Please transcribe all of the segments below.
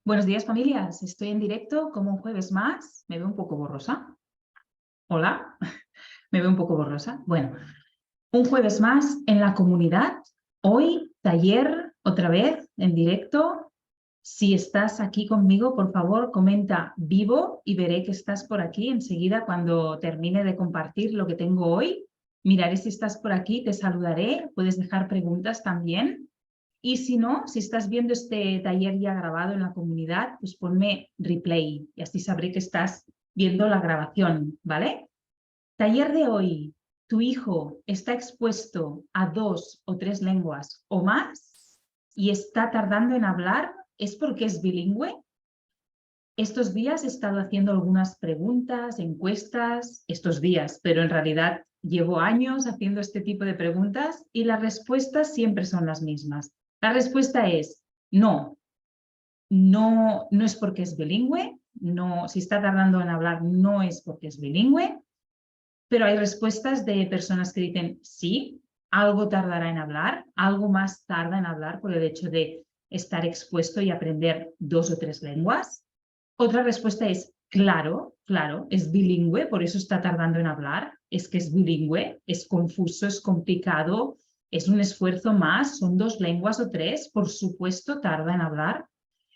Buenos días, familias. Estoy en directo como un jueves más. Me veo un poco borrosa. Hola, me veo un poco borrosa. Bueno, un jueves más en la comunidad. Hoy, taller, otra vez, en directo. Si estás aquí conmigo, por favor, comenta vivo y veré que estás por aquí enseguida cuando termine de compartir lo que tengo hoy. Miraré si estás por aquí, te saludaré. Puedes dejar preguntas también. Y si no, si estás viendo este taller ya grabado en la comunidad, pues ponme replay y así sabré que estás viendo la grabación, ¿vale? Taller de hoy. ¿Tu hijo está expuesto a 2 o 3 lenguas o más y está tardando en hablar? ¿Es porque es bilingüe? Estos días he estado haciendo algunas preguntas, encuestas, estos días, pero en realidad llevo años haciendo este tipo de preguntas y las respuestas siempre son las mismas. La respuesta es no, no es porque es bilingüe, no, si está tardando en hablar no es porque es bilingüe, pero hay respuestas de personas que dicen sí, algo tardará en hablar, algo más tarda en hablar por el hecho de estar expuesto y aprender 2 o 3 lenguas. Otra respuesta es claro, es bilingüe, por eso está tardando en hablar, es que es bilingüe, es confuso, es complicado, es un esfuerzo más, son 2 lenguas o 3, por supuesto tarda en hablar.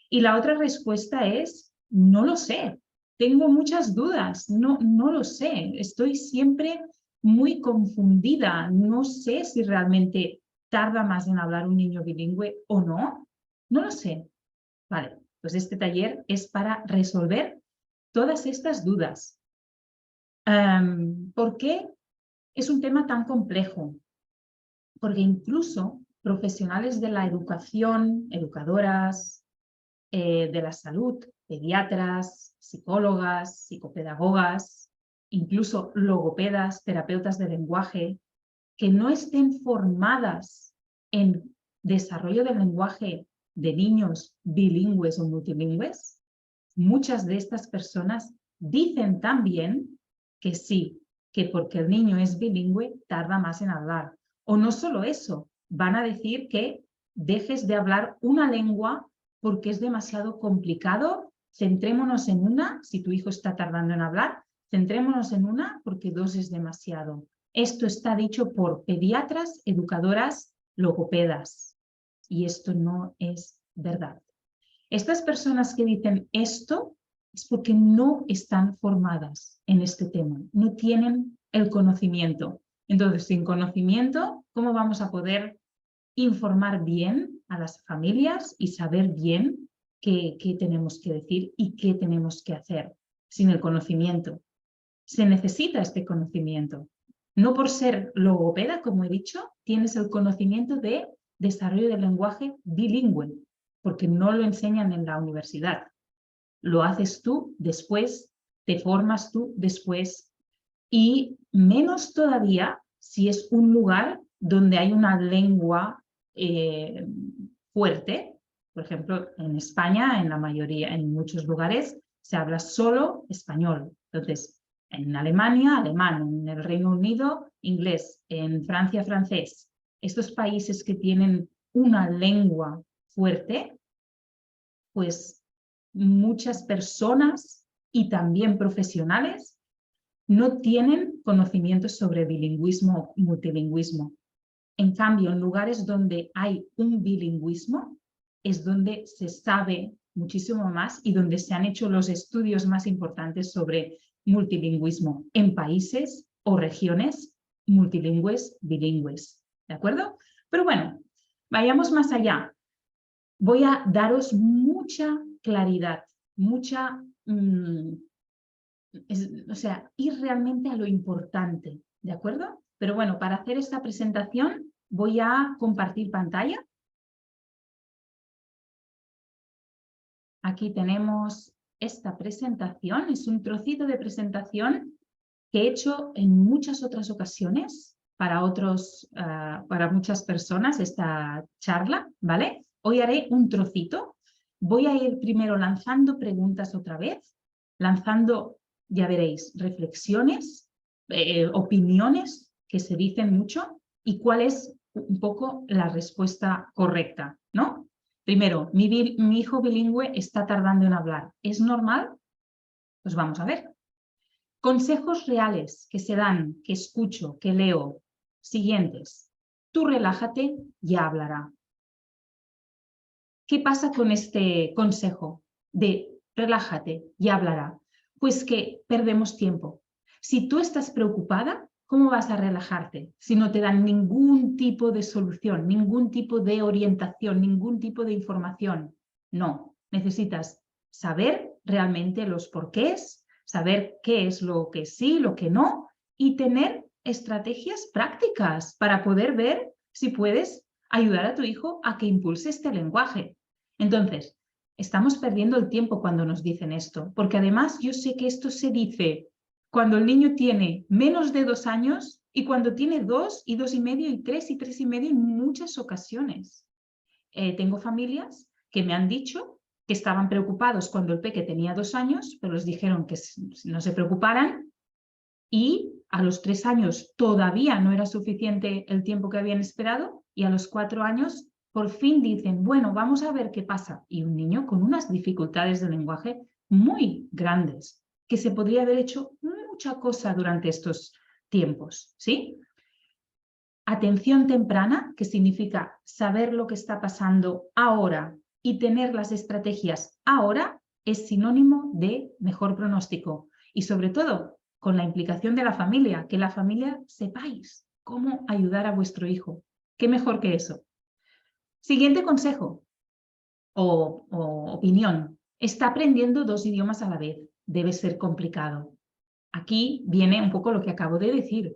Y la otra respuesta es no lo sé, tengo muchas dudas, no lo sé, estoy siempre muy confundida, no sé si realmente tarda más en hablar un niño bilingüe o no lo sé. Vale, pues este taller es para resolver todas estas dudas. ¿Por qué es un tema tan complejo? Porque incluso profesionales de la educación, educadoras, de la salud, pediatras, psicólogas, psicopedagogas, incluso logopedas, terapeutas de lenguaje, que no estén formadas en desarrollo del lenguaje de niños bilingües o multilingües, muchas de estas personas dicen también que sí, que porque el niño es bilingüe tarda más en hablar. O no solo eso, van a decir que dejes de hablar una lengua porque es demasiado complicado, centrémonos en una, si tu hijo está tardando en hablar, centrémonos en una porque 2 es demasiado. Esto está dicho por pediatras, educadoras, logopedas. Y esto no es verdad. Estas personas que dicen esto es porque no están formadas en este tema, no tienen el conocimiento. Entonces, sin conocimiento, ¿cómo vamos a poder informar bien a las familias y saber bien qué tenemos que decir y qué tenemos que hacer? Sin el conocimiento. Se necesita este conocimiento. No por ser logopeda, como he dicho, tienes el conocimiento de desarrollo del lenguaje bilingüe, porque no lo enseñan en la universidad. Lo haces tú después, te formas tú después, y menos todavía si es un lugar donde hay una lengua fuerte. Por ejemplo, en España, en la mayoría, en muchos lugares, se habla solo español. Entonces, en Alemania, alemán, en el Reino Unido, inglés, en Francia, francés. Estos países que tienen una lengua fuerte, pues muchas personas y también profesionales no tienen conocimientos sobre bilingüismo o multilingüismo. En cambio, en lugares donde hay un bilingüismo es donde se sabe muchísimo más y donde se han hecho los estudios más importantes sobre multilingüismo en países o regiones multilingües, bilingües. ¿De acuerdo? Pero bueno, vayamos más allá. Voy a daros mucha claridad, mucha... o sea, ir realmente a lo importante, ¿de acuerdo? Pero bueno, para hacer esta presentación voy a compartir pantalla. Aquí tenemos esta presentación, es un trocito de presentación que he hecho en muchas otras ocasiones para muchas personas esta charla, ¿vale? Hoy haré un trocito. Voy a ir primero lanzando preguntas otra vez, lanzando, ya veréis, reflexiones, opiniones que se dicen mucho y cuál es un poco la respuesta correcta, ¿no? Primero, mi hijo bilingüe está tardando en hablar. ¿Es normal? Pues vamos a ver. Consejos reales que se dan, que escucho, que leo. Siguientes. Tú relájate, ya hablará. ¿Qué pasa con este consejo de relájate, ya hablará? Pues que perdemos tiempo. Si tú estás preocupada, ¿cómo vas a relajarte si no te dan ningún tipo de solución, ningún tipo de orientación, ningún tipo de información? No, necesitas saber realmente los porqués, saber qué es lo que sí, lo que no, y tener estrategias prácticas para poder ver si puedes ayudar a tu hijo a que impulse este lenguaje. Entonces, estamos perdiendo el tiempo cuando nos dicen esto, porque además yo sé que esto se dice cuando el niño tiene menos de 2 años y cuando tiene 2 y 2,5 y 3 y 3,5 en muchas ocasiones. Tengo familias que me han dicho que estaban preocupados cuando el peque tenía 2 años, pero les dijeron que no se preocuparan y a los 3 años todavía no era suficiente el tiempo que habían esperado y a los 4 años por fin dicen, bueno, vamos a ver qué pasa. Y un niño con unas dificultades de lenguaje muy grandes, que se podría haber hecho mucha cosa durante estos tiempos, ¿sí? Atención temprana, que significa saber lo que está pasando ahora y tener las estrategias ahora, es sinónimo de mejor pronóstico. Y sobre todo, con la implicación de la familia, que la familia sepáis cómo ayudar a vuestro hijo. ¿Qué mejor que eso? Siguiente consejo o opinión. Está aprendiendo 2 idiomas a la vez. Debe ser complicado. Aquí viene un poco lo que acabo de decir.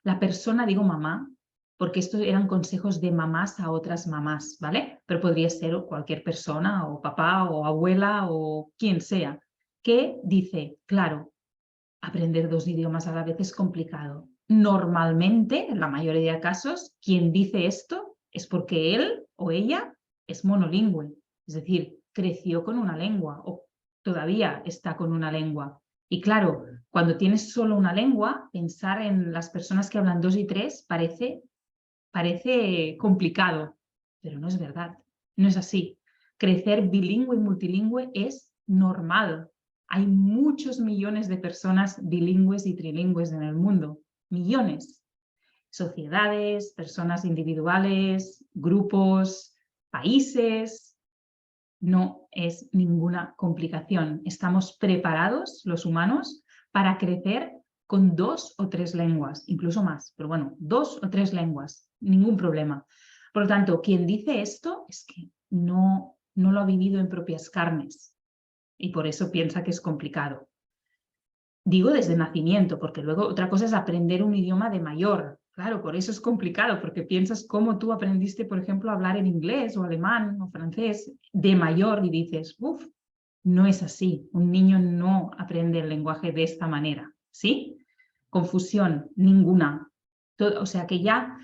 La persona, digo mamá, porque estos eran consejos de mamás a otras mamás, ¿vale? Pero podría ser cualquier persona, o papá, o abuela, o quien sea, que dice, claro, aprender 2 idiomas a la vez es complicado. Normalmente, en la mayoría de casos, quien dice esto es porque él o ella es monolingüe, es decir, creció con una lengua o todavía está con una lengua. Y claro, cuando tienes solo una lengua, pensar en las personas que hablan 2 y 3 parece complicado, pero no es verdad, no es así. Crecer bilingüe y multilingüe es normal. Hay muchos millones de personas bilingües y trilingües en el mundo, millones. Sociedades, personas individuales, grupos, países. No es ninguna complicación. Estamos preparados, los humanos, para crecer con 2 o 3 lenguas, incluso más, pero bueno, 2 o 3 lenguas, ningún problema. Por lo tanto, quien dice esto es que no lo ha vivido en propias carnes y por eso piensa que es complicado. Digo desde nacimiento, porque luego otra cosa es aprender un idioma de mayor. Claro, por eso es complicado, porque piensas cómo tú aprendiste, por ejemplo, a hablar en inglés o alemán o francés de mayor y dices, uff, no es así. Un niño no aprende el lenguaje de esta manera, ¿sí? Confusión, ninguna. O sea que ya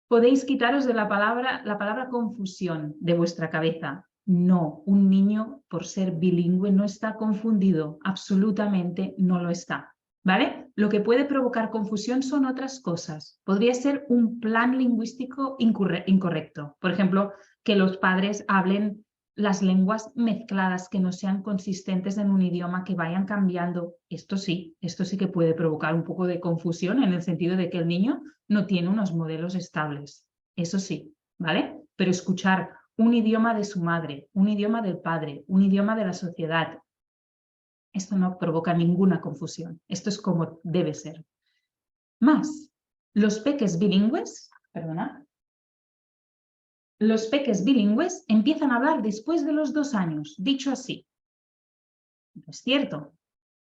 podéis quitaros de la palabra confusión de vuestra cabeza. No, un niño por ser bilingüe no está confundido, absolutamente no lo está, ¿vale? Lo que puede provocar confusión son otras cosas. Podría ser un plan lingüístico incorrecto. Por ejemplo, que los padres hablen las lenguas mezcladas, que no sean consistentes en un idioma, que vayan cambiando. Esto sí que puede provocar un poco de confusión en el sentido de que el niño no tiene unos modelos estables. Eso sí, ¿vale? Pero escuchar un idioma de su madre, un idioma del padre, un idioma de la sociedad, esto no provoca ninguna confusión. Esto es como debe ser. Más, los peques bilingües, los peques bilingües empiezan a hablar después de los 2 años, dicho así. No es cierto.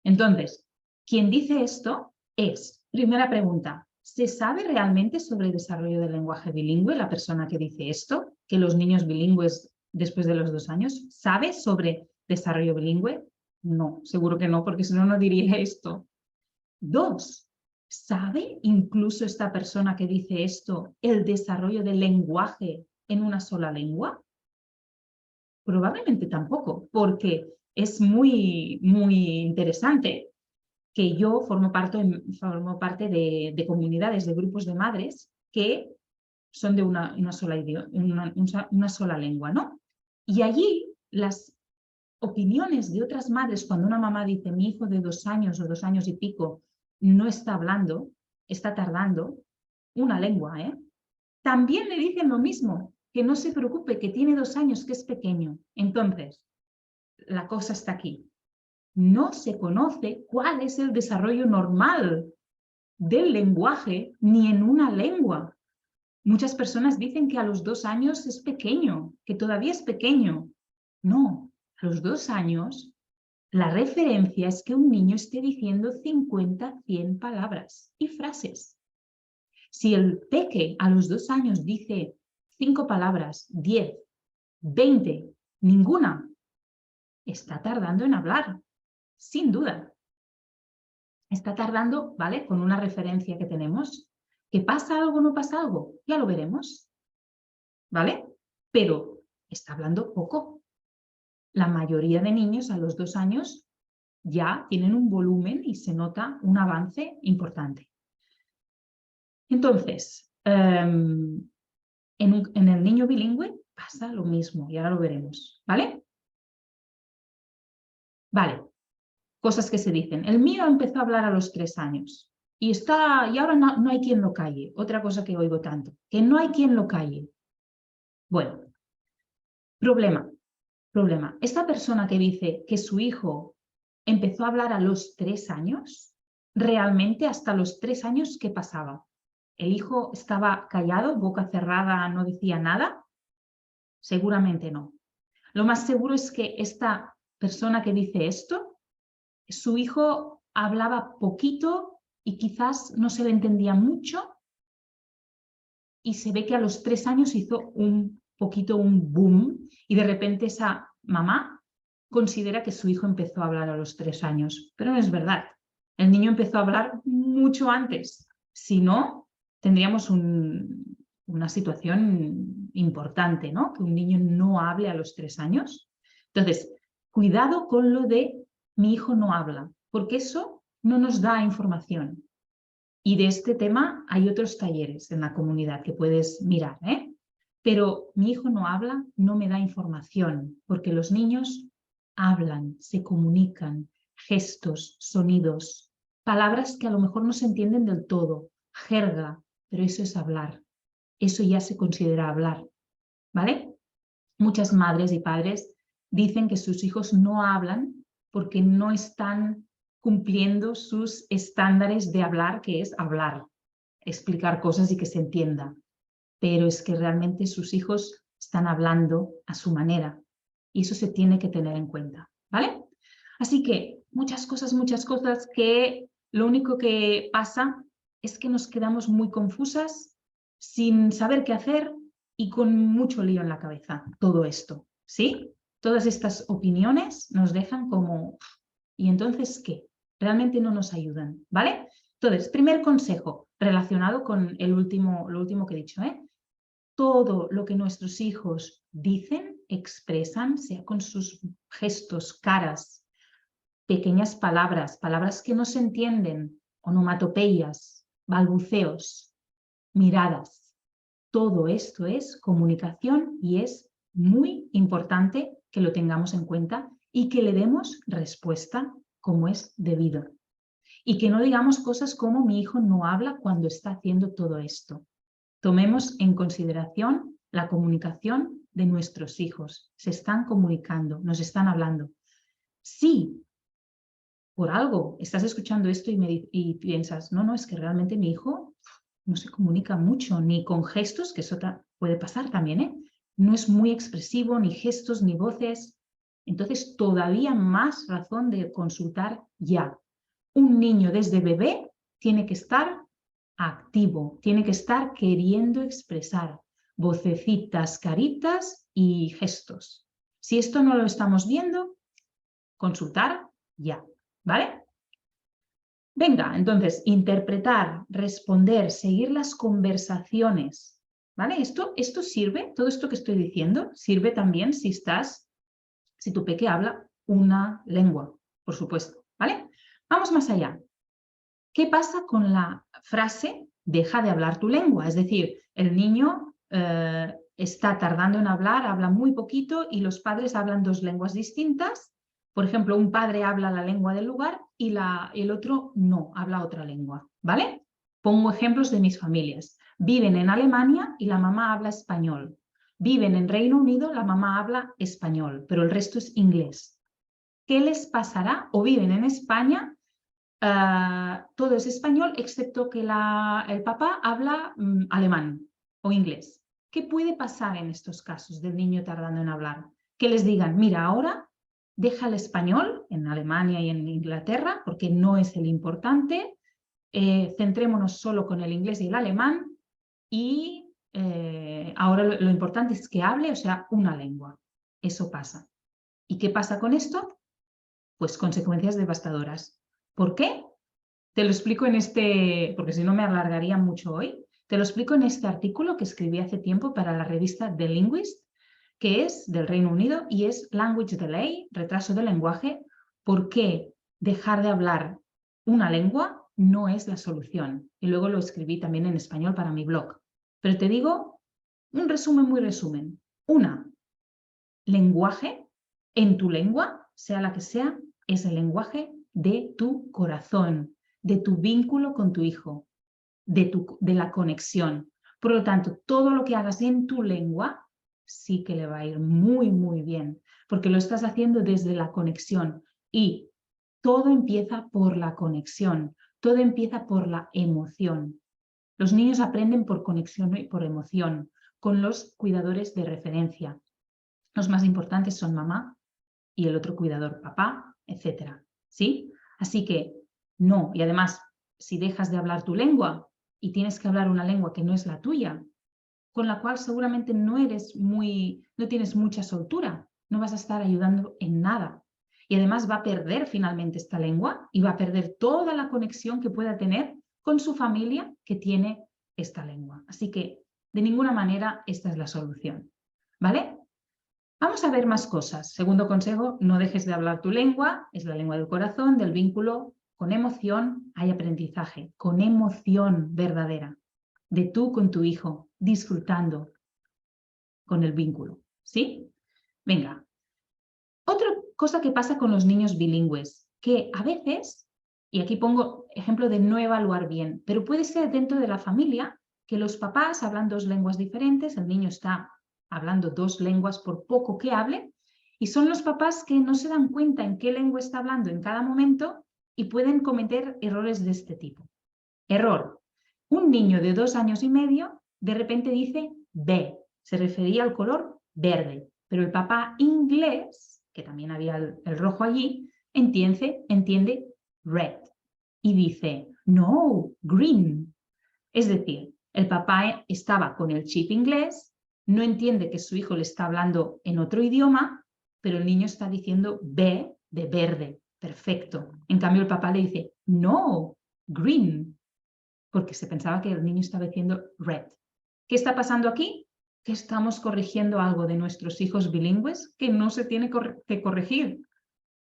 Entonces, quien dice esto es, primera pregunta, ¿se sabe realmente sobre el desarrollo del lenguaje bilingüe la persona que dice esto? ¿Que los niños bilingües después de los 2 años sabe sobre desarrollo bilingüe? No, seguro que no, porque si no, no diría esto. 2, ¿sabe incluso esta persona que dice esto el desarrollo del lenguaje en una sola lengua? Probablemente tampoco, porque es muy interesante que yo formo parte de comunidades, de grupos de madres que son de una sola lengua, ¿no? Y allí las opiniones de otras madres, cuando una mamá dice mi hijo de 2 años o 2 años y pico no está hablando, está tardando, una lengua, también le dicen lo mismo, que no se preocupe, que tiene 2 años, que es pequeño. Entonces, la cosa está aquí. No se conoce cuál es el desarrollo normal del lenguaje ni en una lengua. Muchas personas dicen que a los 2 años es pequeño, que todavía es pequeño. No, a los 2 años la referencia es que un niño esté diciendo 50, 100 palabras y frases. Si el peque a los 2 años dice 5 palabras, 10, 20, ninguna, está tardando en hablar, sin duda. Está tardando, ¿vale? Con una referencia que tenemos. ¿Que pasa algo o no pasa algo? Ya lo veremos, ¿vale? Pero está hablando poco. La mayoría de niños a los 2 años ya tienen un volumen y se nota un avance importante. Entonces, en el niño bilingüe pasa lo mismo y ahora lo veremos, ¿vale? Vale, cosas que se dicen. El mío empezó a hablar a los 3 años y ahora no hay quien lo calle. Otra cosa que oigo tanto, que no hay quien lo calle. Bueno, problema. Esta persona que dice que su hijo empezó a hablar a los 3 años, realmente hasta los 3 años, ¿qué pasaba? ¿El hijo estaba callado, boca cerrada, no decía nada? Seguramente no. Lo más seguro es que esta persona que dice esto, su hijo hablaba poquito y quizás no se le entendía mucho y se ve que a los 3 años hizo un poquito un boom y de repente esa mamá considera que su hijo empezó a hablar a los 3 años, pero no es verdad. El niño empezó a hablar mucho antes. Si no, tendríamos una situación importante, ¿no? Que un niño no hable a los 3 años. Entonces, cuidado con lo de mi hijo no habla, porque eso no nos da información. Y de este tema hay otros talleres en la comunidad que puedes mirar, ¿eh? Pero mi hijo no habla, no me da información, porque los niños hablan, se comunican, gestos, sonidos, palabras que a lo mejor no se entienden del todo, jerga, pero eso es hablar, eso ya se considera hablar, ¿vale? Muchas madres y padres dicen que sus hijos no hablan porque no están cumpliendo sus estándares de hablar, que es hablar, explicar cosas y que se entienda. Pero es que realmente sus hijos están hablando a su manera y eso se tiene que tener en cuenta, ¿vale? Así que muchas cosas que lo único que pasa es que nos quedamos muy confusas, sin saber qué hacer y con mucho lío en la cabeza, todo esto, ¿sí? Todas estas opiniones nos dejan como, ¿y entonces qué? Realmente no nos ayudan, ¿vale? Entonces, primer consejo relacionado con lo último que he dicho, ¿eh? Todo lo que nuestros hijos dicen, expresan, sea con sus gestos, caras, pequeñas palabras, palabras que no se entienden, onomatopeyas, balbuceos, miradas. Todo esto es comunicación y es muy importante que lo tengamos en cuenta y que le demos respuesta como es debido. Y que no digamos cosas como mi hijo no habla cuando está haciendo todo esto. Tomemos en consideración la comunicación de nuestros hijos. Se están comunicando, nos están hablando. Sí, por algo estás escuchando esto y piensas, no, es que realmente mi hijo no se comunica mucho, ni con gestos, que eso puede pasar también, ¿eh? No es muy expresivo, ni gestos, ni voces. Entonces, todavía más razón de consultar ya. Un niño desde bebé tiene que estar activo, tiene que estar queriendo expresar vocecitas, caritas y gestos. Si esto no lo estamos viendo, consultar ya, ¿vale? Venga, entonces, interpretar, responder, seguir las conversaciones, ¿vale? Esto sirve, todo esto que estoy diciendo, sirve también si tu peque habla una lengua, por supuesto, ¿vale? Vamos más allá. ¿Qué pasa con la frase deja de hablar tu lengua? Es decir, el niño está tardando en hablar, habla muy poquito y los padres hablan dos lenguas distintas. Por ejemplo, un padre habla la lengua del lugar y el otro no, habla otra lengua, ¿vale? Pongo ejemplos de mis familias. Viven en Alemania y la mamá habla español. Viven en Reino Unido, la mamá habla español, pero el resto es inglés. ¿Qué les pasará? O viven en España, todo es español, excepto que el papá habla alemán o inglés. ¿Qué puede pasar en estos casos del niño tardando en hablar? Que les digan, mira, ahora deja el español en Alemania y en Inglaterra, porque no es el importante, centrémonos solo con el inglés y el alemán, y ahora lo importante es que hable, o sea, una lengua. Eso pasa. ¿Y qué pasa con esto? Pues consecuencias devastadoras. ¿Por qué? Te lo explico en porque si no me alargaría mucho hoy. Te lo explico en este artículo que escribí hace tiempo para la revista The Linguist, que es del Reino Unido y es Language Delay, retraso del lenguaje. ¿Por qué dejar de hablar una lengua no es la solución? Y luego lo escribí también en español para mi blog. Pero te digo un resumen muy resumen. Lenguaje en tu lengua, sea la que sea, es el lenguaje de tu corazón, de tu vínculo con tu hijo, de la conexión. Por lo tanto, todo lo que hagas en tu lengua sí que le va a ir muy, muy bien, porque lo estás haciendo desde la conexión y todo empieza por la conexión, todo empieza por la emoción. Los niños aprenden por conexión y por emoción, con los cuidadores de referencia. Los más importantes son mamá y el otro cuidador, papá, etc. ¿Sí? Así que no. Y además, si dejas de hablar tu lengua y tienes que hablar una lengua que no es la tuya, con la cual seguramente no tienes mucha soltura, no vas a estar ayudando en nada. Y además va a perder finalmente esta lengua y va a perder toda la conexión que pueda tener con su familia que tiene esta lengua. Así que de ninguna manera esta es la solución. ¿Vale? Vamos a ver más cosas. Segundo consejo, no dejes de hablar tu lengua, es la lengua del corazón, del vínculo. Con emoción hay aprendizaje, con emoción verdadera, de tú con tu hijo, disfrutando con el vínculo. ¿Sí? Venga. Otra cosa que pasa con los niños bilingües, que a veces, y aquí pongo ejemplo de no evaluar bien, pero puede ser dentro de la familia que los papás hablan dos lenguas diferentes, el niño está hablando dos lenguas por poco que hable, y son los papás que no se dan cuenta en qué lengua está hablando en cada momento y pueden cometer errores de este tipo. Error. Un niño de 2 años y medio de repente dice ve, se refería al color verde, pero el papá inglés, que también había el rojo allí, entiende red y dice no, green. Es decir, el papá estaba con el chip inglés, no entiende que su hijo le está hablando en otro idioma, pero el niño está diciendo ve de verde. Perfecto. En cambio, el papá le dice no, green, porque se pensaba que el niño estaba diciendo red. ¿Qué está pasando aquí? Que estamos corrigiendo algo de nuestros hijos bilingües que no se tiene que corregir,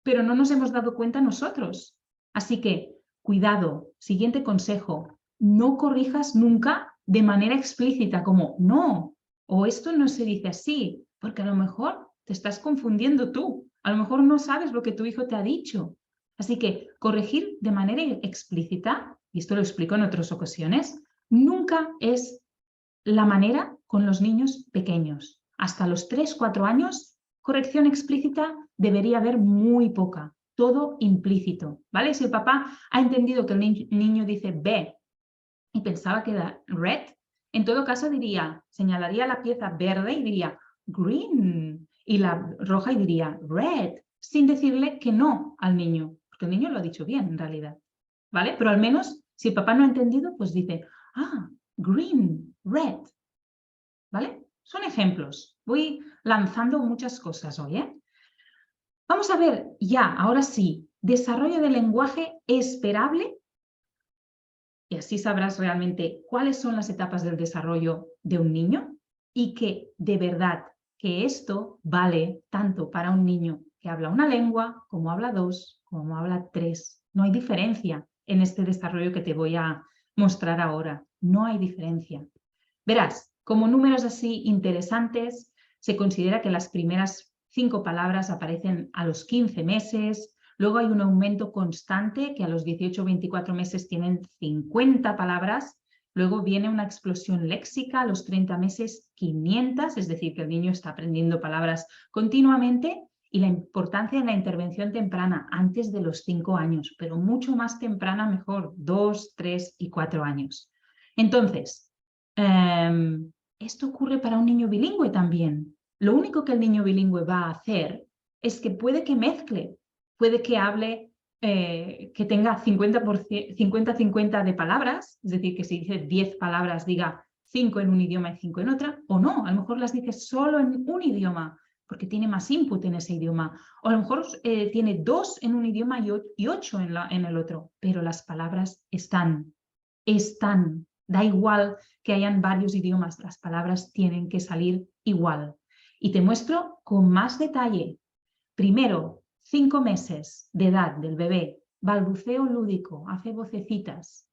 pero no nos hemos dado cuenta nosotros. Así que, cuidado, siguiente consejo, no corrijas nunca de manera explícita como no, o esto no se dice así, porque a lo mejor te estás confundiendo tú, a lo mejor no sabes lo que tu hijo te ha dicho. Así que corregir de manera explícita, y esto lo explico en otras ocasiones, nunca es la manera con los niños pequeños. Hasta los 3-4 años, corrección explícita debería haber muy poca, todo implícito, ¿vale? Si el papá ha entendido que el niño dice ve y pensaba que era red, en todo caso señalaría la pieza verde y diría green, y la roja y diría red, sin decirle que no al niño, porque el niño lo ha dicho bien en realidad, ¿vale? Pero al menos, si el papá no ha entendido, pues dice, green, red, ¿vale? Son ejemplos. Voy lanzando muchas cosas hoy, ¿eh? Vamos a ver ya, ahora sí, desarrollo del lenguaje esperable, y así sabrás realmente cuáles son las etapas del desarrollo de un niño y que de verdad que esto vale tanto para un niño que habla una lengua como habla dos, como habla tres. No hay diferencia en este desarrollo que te voy a mostrar ahora. No hay diferencia. Verás, Como números así interesantes, se considera que las primeras 5 palabras aparecen a los 15 meses, luego hay un aumento constante que a los 18 o 24 meses tienen 50 palabras, luego viene una explosión léxica a los 30 meses 500, es decir, que el niño está aprendiendo palabras continuamente, y la importancia de la intervención temprana antes de los 5 años, pero mucho más temprana mejor, 2, 3 y 4 años. Entonces, esto ocurre para un niño bilingüe también. Lo único que el niño bilingüe va a hacer es que puede que mezcle, puede que hable, que tenga 50-50 de palabras, es decir, que si dice 10 palabras diga 5 en un idioma y 5 en otra, o no, a lo mejor las dice solo en un idioma, porque tiene más input en ese idioma, o a lo mejor tiene 2 en un idioma y 8 en el otro, pero las palabras están, da igual que hayan varios idiomas, las palabras tienen que salir igual. Y te muestro con más detalle. Primero, 5 meses de edad del bebé, balbuceo lúdico, hace vocecitas.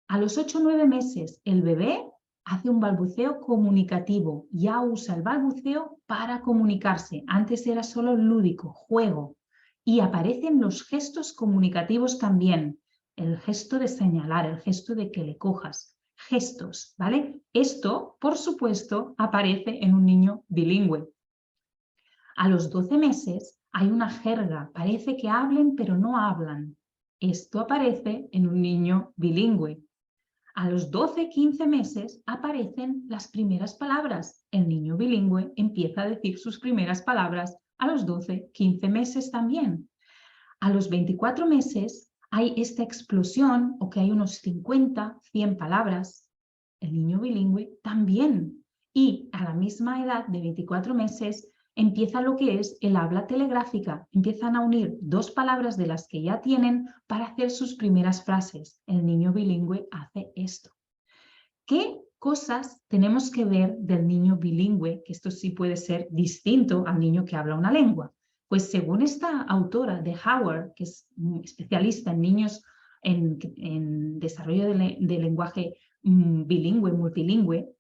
A los 8 o 9 meses, el bebé hace un balbuceo comunicativo, ya usa el balbuceo para comunicarse. Antes era solo lúdico, juego. Y aparecen los gestos comunicativos también. El gesto de señalar, el gesto de que le cojas. Gestos, ¿vale? Esto, por supuesto, aparece en un niño bilingüe. A los 12 meses hay una jerga, parece que hablen pero no hablan. Esto aparece en un niño bilingüe. A los 12-15 meses aparecen las primeras palabras. El niño bilingüe empieza a decir sus primeras palabras a los 12-15 meses también. A los 24 meses hay esta explosión, o que hay unos 50-100 palabras. El niño bilingüe también. Y a la misma edad de 24 meses empieza lo que es el habla telegráfica. Empiezan a unir 2 palabras de las que ya tienen para hacer sus primeras frases. El niño bilingüe hace esto. ¿Qué cosas tenemos que ver del niño bilingüe? Que esto sí puede ser distinto al niño que habla una lengua. Pues según esta autora de Howard, que es especialista en niños en desarrollo de lenguaje bilingüe, multilingüe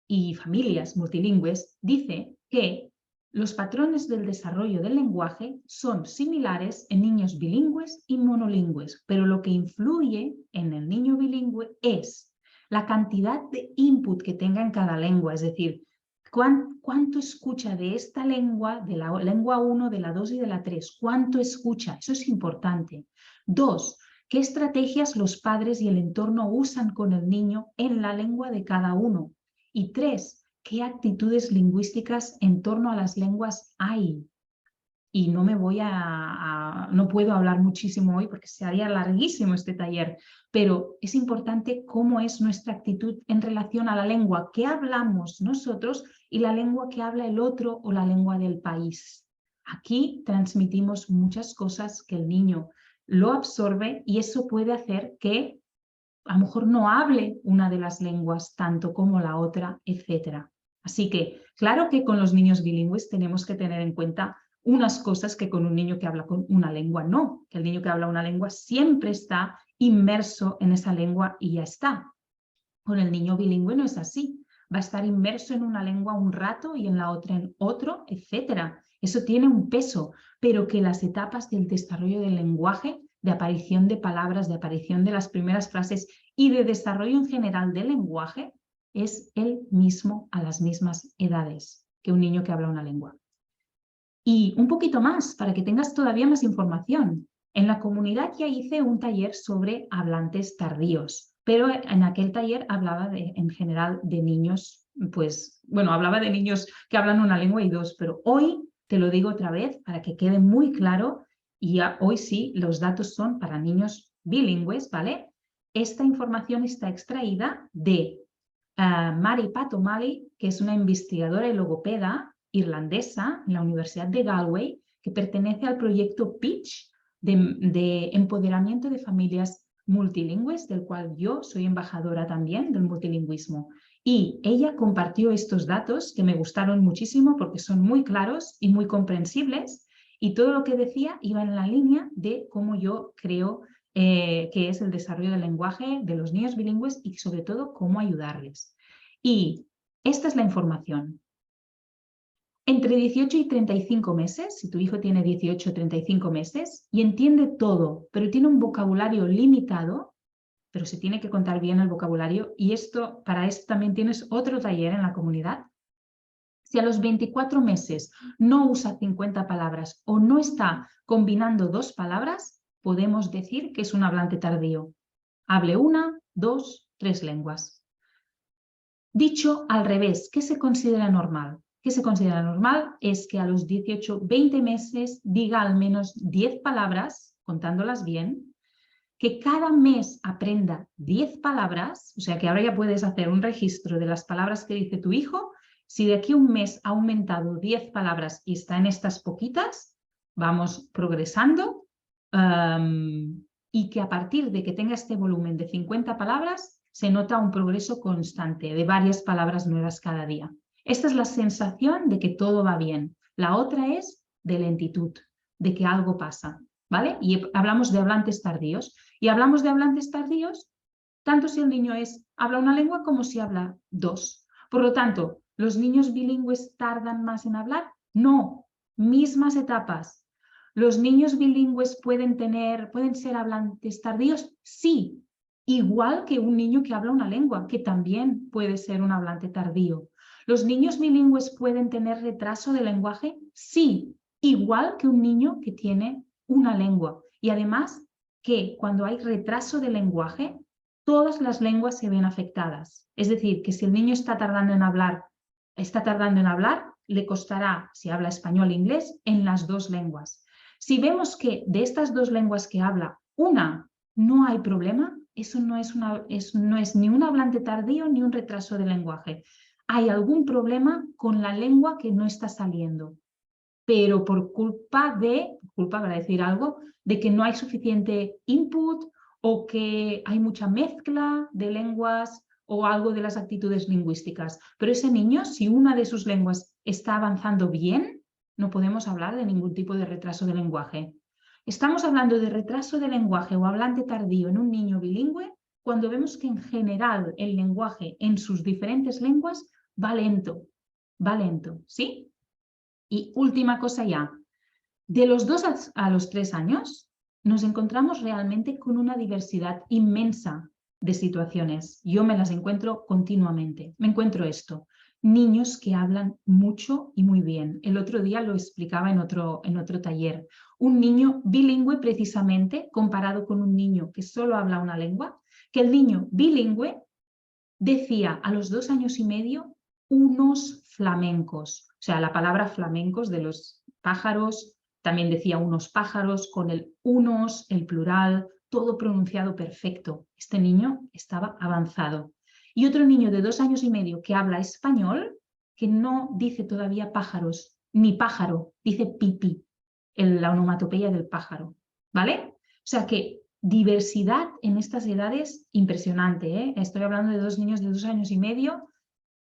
y familias multilingües, dice que los patrones del desarrollo del lenguaje son similares en niños bilingües y monolingües, pero lo que influye en el niño bilingüe es la cantidad de input que tenga en cada lengua, es decir, cuánto escucha de esta lengua, de la lengua 1, de la 2 y de la 3, cuánto escucha, eso es importante. 2, qué estrategias los padres y el entorno usan con el niño en la lengua de cada uno. Y 3, qué actitudes lingüísticas en torno a las lenguas hay. Y no no puedo hablar muchísimo hoy porque se haría larguísimo este taller, pero es importante cómo es nuestra actitud en relación a la lengua que hablamos nosotros y la lengua que habla el otro o la lengua del país. Aquí transmitimos muchas cosas que el niño lo absorbe y eso puede hacer que a lo mejor no hable una de las lenguas tanto como la otra, etc. Así que, claro que con los niños bilingües tenemos que tener en cuenta unas cosas que con un niño que habla con una lengua no, que el niño que habla una lengua siempre está inmerso en esa lengua y ya está. Con el niño bilingüe no es así, va a estar inmerso en una lengua un rato y en la otra en otro, etc. Eso tiene un peso, pero que las etapas del desarrollo del lenguaje, de aparición de palabras, de aparición de las primeras frases y de desarrollo en general del lenguaje, es el mismo a las mismas edades que un niño que habla una lengua. Y un poquito más, para que tengas todavía más información. En la comunidad ya hice un taller sobre hablantes tardíos, pero en aquel taller hablaba en general de niños, pues, bueno, hablaba de niños que hablan una lengua y 2, pero hoy te lo digo otra vez para que quede muy claro, y hoy sí, los datos son para niños bilingües, ¿vale? Esta información está extraída de Mary Pat O'Malley, que es una investigadora y logopeda irlandesa en la Universidad de Galway, que pertenece al proyecto Pitch de empoderamiento de familias multilingües, del cual yo soy embajadora también del multilingüismo. Y ella compartió estos datos que me gustaron muchísimo porque son muy claros y muy comprensibles, y todo lo que decía iba en la línea de cómo yo creo que es el desarrollo del lenguaje de los niños bilingües y sobre todo cómo ayudarles. Y esta es la información. Entre 18 y 35 meses, si tu hijo tiene 18 o 35 meses y entiende todo, pero tiene un vocabulario limitado, pero se tiene que contar bien el vocabulario, y para esto también tienes otro taller en la comunidad. Si a los 24 meses no usa 50 palabras o no está combinando 2 palabras, podemos decir que es un hablante tardío. Hable 1, 2, 3 lenguas. Dicho al revés, ¿qué se considera normal? ¿Qué se considera normal? Es que a los 18, 20 meses diga al menos 10 palabras, contándolas bien, que cada mes aprenda 10 palabras, o sea que ahora ya puedes hacer un registro de las palabras que dice tu hijo. Si de aquí a un mes ha aumentado 10 palabras y está en estas poquitas, vamos progresando, y que a partir de que tenga este volumen de 50 palabras, se nota un progreso constante de varias palabras nuevas cada día. Esta es la sensación de que todo va bien. La otra es de lentitud, de que algo pasa, ¿vale? Y hablamos de hablantes tardíos. Y hablamos de hablantes tardíos tanto si el niño habla una lengua como si habla 2. Por lo tanto, ¿los niños bilingües tardan más en hablar? No, mismas etapas. ¿Los niños bilingües pueden ser hablantes tardíos? Sí, igual que un niño que habla una lengua, que también puede ser un hablante tardío. ¿Los niños bilingües pueden tener retraso de lenguaje? Sí, igual que un niño que tiene una lengua. Y además, que cuando hay retraso de lenguaje, todas las lenguas se ven afectadas. Es decir, que si el niño está tardando en hablar, le costará, si habla español e inglés, en las 2 lenguas. Si vemos que de estas 2 lenguas que habla, una no hay problema, eso no es ni un hablante tardío ni un retraso de lenguaje. Hay algún problema con la lengua que no está saliendo, pero por culpa para decir algo, de que no hay suficiente input o que hay mucha mezcla de lenguas o algo de las actitudes lingüísticas. Pero ese niño, si una de sus lenguas está avanzando bien, no podemos hablar de ningún tipo de retraso de lenguaje. Estamos hablando de retraso de lenguaje o hablante tardío en un niño bilingüe cuando vemos que en general el lenguaje en sus diferentes lenguas va lento, ¿sí? Y última cosa ya, de los 2 a los 3 años nos encontramos realmente con una diversidad inmensa de situaciones. Yo me las encuentro continuamente. Me encuentro esto, niños que hablan mucho y muy bien. El otro día lo explicaba en otro taller. Un niño bilingüe precisamente comparado con un niño que solo habla una lengua, que el niño bilingüe decía a los 2 años y medio unos flamencos. O sea, la palabra flamencos de los pájaros, también decía unos pájaros con el unos, el plural, todo pronunciado perfecto. Este niño estaba avanzado. Y otro niño de 2 años y medio que habla español, que no dice todavía pájaros, ni pájaro, dice pipi, la onomatopeya del pájaro, ¿vale? O sea que diversidad en estas edades impresionante, ¿eh? Estoy hablando de 2 niños de 2 años y medio,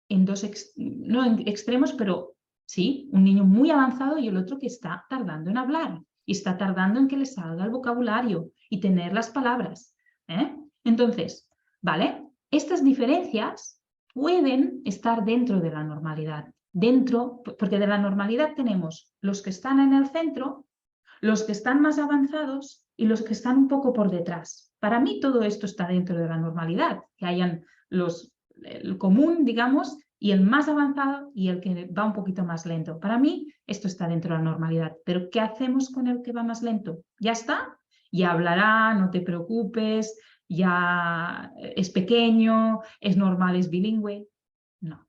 no en extremos, pero sí, un niño muy avanzado y el otro que está tardando en hablar y está tardando en que le salga el vocabulario y tener las palabras, ¿eh? Entonces, ¿vale? Estas diferencias pueden estar dentro de la normalidad, porque de la normalidad tenemos los que están en el centro, los que están más avanzados y los que están un poco por detrás. Para mí todo esto está dentro de la normalidad, que hayan el común, digamos, y el más avanzado y el que va un poquito más lento. Para mí esto está dentro de la normalidad. Pero ¿qué hacemos con el que va más lento? ¿Ya está? Ya hablará, no te preocupes, ya es pequeño, es normal, es bilingüe. No,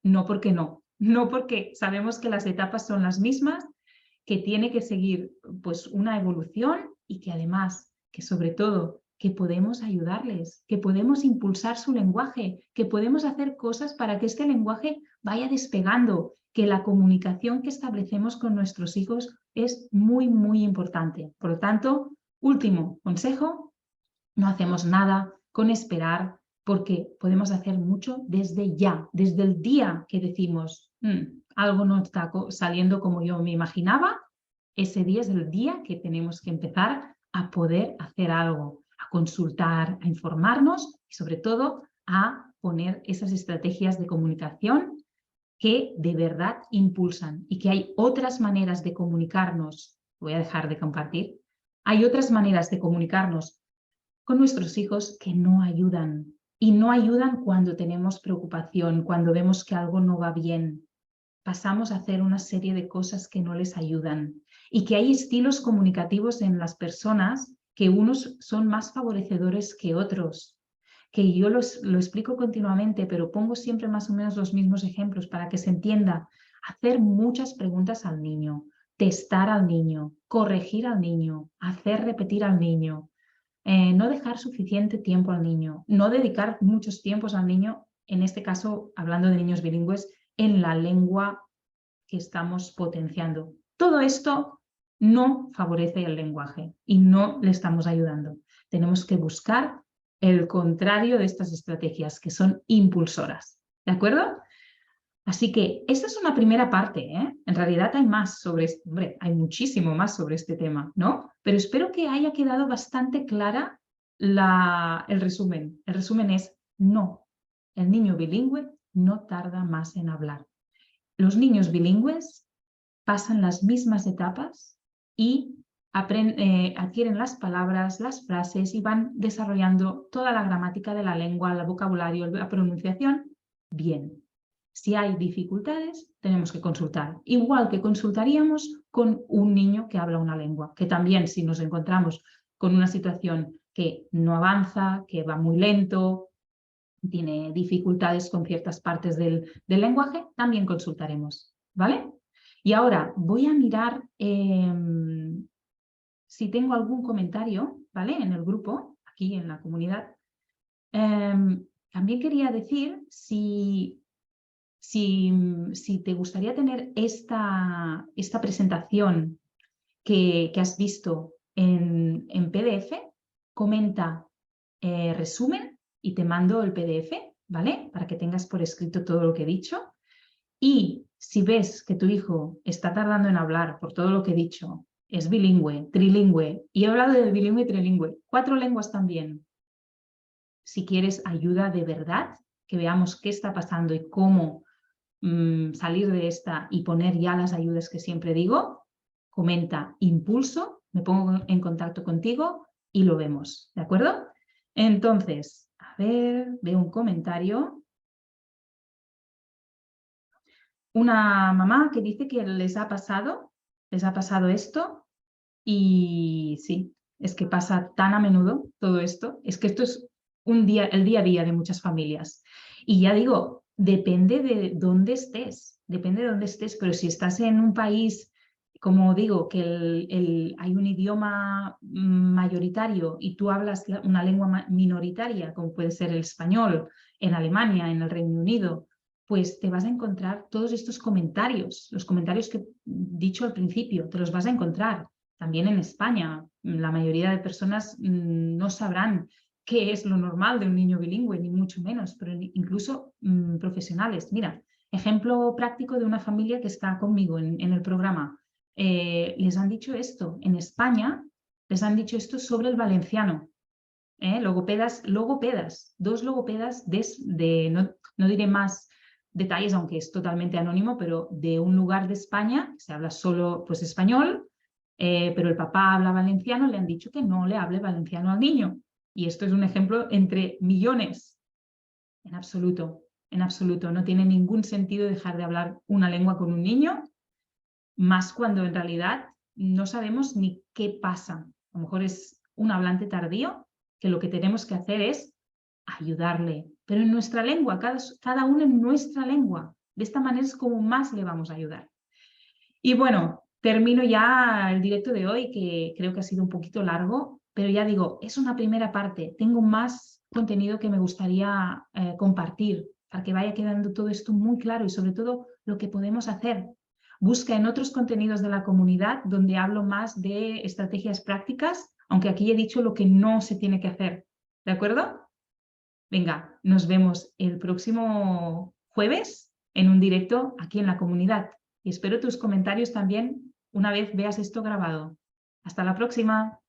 no porque no. No porque sabemos que las etapas son las mismas, que tiene que seguir pues una evolución y que además, que sobre todo, que podemos ayudarles, que podemos impulsar su lenguaje, que podemos hacer cosas para que este lenguaje vaya despegando, que la comunicación que establecemos con nuestros hijos es muy, muy importante. Por lo tanto, último consejo, no hacemos nada con esperar porque podemos hacer mucho desde ya, desde el día que decimos algo no está saliendo como yo me imaginaba, ese día es el día que tenemos que empezar a poder hacer algo, a consultar, a informarnos y sobre todo a poner esas estrategias de comunicación que de verdad impulsan y que hay otras maneras de comunicarnos. Voy a dejar de compartir. Hay otras maneras de comunicarnos con nuestros hijos que no ayudan. Y no ayudan cuando tenemos preocupación, cuando vemos que algo no va bien. Pasamos a hacer una serie de cosas que no les ayudan. Y que hay estilos comunicativos en las personas que unos son más favorecedores que otros. Que yo lo explico continuamente, pero pongo siempre más o menos los mismos ejemplos para que se entienda. Hacer muchas preguntas al niño, testar al niño, corregir al niño, hacer repetir al niño, no dejar suficiente tiempo al niño, no dedicar muchos tiempos al niño, en este caso, hablando de niños bilingües, en la lengua que estamos potenciando. Todo esto no favorece el lenguaje y no le estamos ayudando. Tenemos que buscar el contrario de estas estrategias, que son impulsoras. ¿De acuerdo? Así que esta es una primera parte, ¿eh? En realidad hay más sobre esto, hombre, hay muchísimo más sobre este tema, ¿no? Pero espero que haya quedado bastante clara el resumen. El resumen es no, el niño bilingüe no tarda más en hablar. Los niños bilingües pasan las mismas etapas y adquieren las palabras, las frases y van desarrollando toda la gramática de la lengua, el vocabulario, la pronunciación, bien. Si hay dificultades, tenemos que consultar. Igual que consultaríamos con un niño que habla una lengua, que también si nos encontramos con una situación que no avanza, que va muy lento, tiene dificultades con ciertas partes del lenguaje, también consultaremos, ¿vale? Y ahora voy a mirar si tengo algún comentario, ¿vale? En el grupo, aquí en la comunidad. También quería decir si te gustaría tener esta presentación que has visto en PDF, comenta resumen y te mando el PDF, ¿vale? Para que tengas por escrito todo lo que he dicho. Y si ves que tu hijo está tardando en hablar por todo lo que he dicho, es bilingüe, trilingüe, y he hablado de bilingüe y trilingüe, 4 lenguas también. Si quieres ayuda de verdad, que veamos qué está pasando y cómo salir de esta y poner ya las ayudas que siempre digo, comenta impulso, me pongo en contacto contigo y lo vemos, ¿de acuerdo? Entonces, a ver, veo un comentario. Una mamá que dice que les ha pasado esto y sí, es que pasa tan a menudo todo esto, es que esto es el día a día de muchas familias. Y ya digo, depende de dónde estés, pero si estás en un país, como digo, que hay un idioma mayoritario y tú hablas una lengua minoritaria, como puede ser el español, en Alemania, en el Reino Unido, pues te vas a encontrar todos estos comentarios, los comentarios que he dicho al principio, te los vas a encontrar. También en España, la mayoría de personas no sabrán qué es lo normal de un niño bilingüe, ni mucho menos, pero incluso profesionales. Mira, ejemplo práctico de una familia que está conmigo en el programa. Les han dicho esto, en España les han dicho esto sobre el valenciano. Logopedas, 2 logopedas no diré más detalles, aunque es totalmente anónimo, pero de un lugar de España, se habla solo pues español, pero el papá habla valenciano, le han dicho que no le hable valenciano al niño. Y esto es un ejemplo entre millones. En absoluto, no tiene ningún sentido dejar de hablar una lengua con un niño, más cuando en realidad no sabemos ni qué pasa. A lo mejor es un hablante tardío, que lo que tenemos que hacer es ayudarle, pero en nuestra lengua, cada uno en nuestra lengua. De esta manera es como más le vamos a ayudar. Y bueno, termino ya el directo de hoy, que creo que ha sido un poquito largo, pero ya digo, es una primera parte. Tengo más contenido que me gustaría compartir para que vaya quedando todo esto muy claro y sobre todo lo que podemos hacer. Busca en otros contenidos de la comunidad donde hablo más de estrategias prácticas, aunque aquí he dicho lo que no se tiene que hacer. ¿De acuerdo? Venga, nos vemos el próximo jueves en un directo aquí en la comunidad. Y espero tus comentarios también una vez veas esto grabado. Hasta la próxima.